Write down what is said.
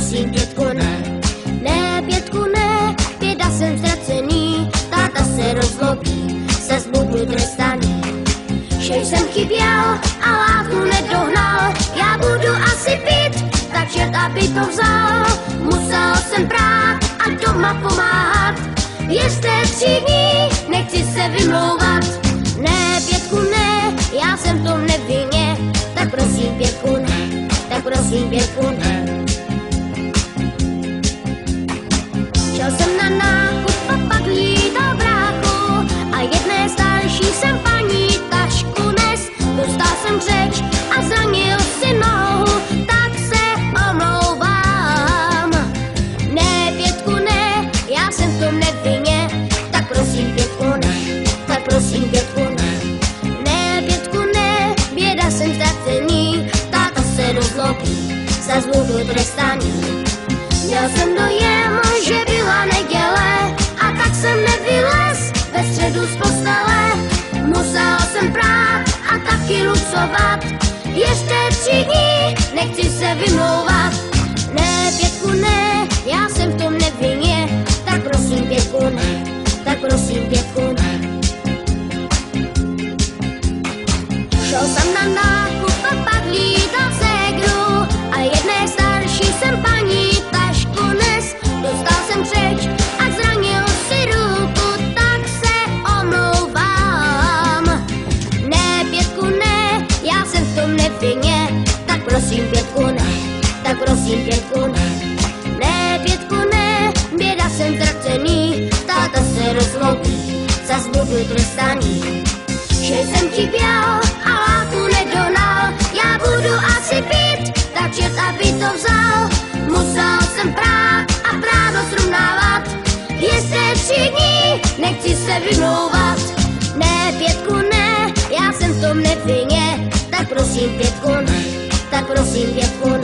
prosím pětku ne. Ne, pětku ne, běda jsem ztracený, táta se rozlobí, zas budu trestaný. Že jsem chyběl a látku nedohnal, já budu asi pít, tak čert aby to vzal. Musel jsem prát a doma pomáhat, jste 3 dní, nechci se vymlouvat. Ne, pětku ne, já jsem v tom nevinně, tak prosím pětku ne, tak prosím pětku ne. Šel jsem na nákup a pak lítal bráchu a jedné starší jsem paní tašku nes. Dostal jsem řeč a zranil si nohu, tak se omlouvám. Ne, pětku ne, já jsem v tom nevinně, tak prosím pětku ne, tak prosím pětku ne. Ne, pětku ne, běda jsem ztracený, táta se rozlobí, zas budu trestaný. Měl jsem dojem, že byla neděle a tak jsem nevylez ve středu z postele. Musel jsem prát a taky lucovat, ještě 3 dní, nechci se vymlouvat. Ne, pětku ne, já jsem v tom nevinně, tak prosím pětku ne, tak prosím pětku ne. Šel jsem na nákup a pak lítal ségru a jedné starší jsem paní tašku nes. Dostal jsem řeč a zranil si ruku, tak se omlouvám. Ne, pětku ne, já jsem v tom nevinně, tak prosím pětku ne, tak prosím pětku ne. Ne, pětku ne, běda jsem ztracený, táta se rozlobí, zas budu trestaný. Že jsem chyběl a látku nedohnal, já budu asi pít, tak čert aby to vzal. Musel jsem prát a právo srovnávat, jste 3 dní, nechci se vymlouvat. Ne, pětku ne, já jsem v tom nevinně, tak prosím pětku ne, tak prosím pětku ne.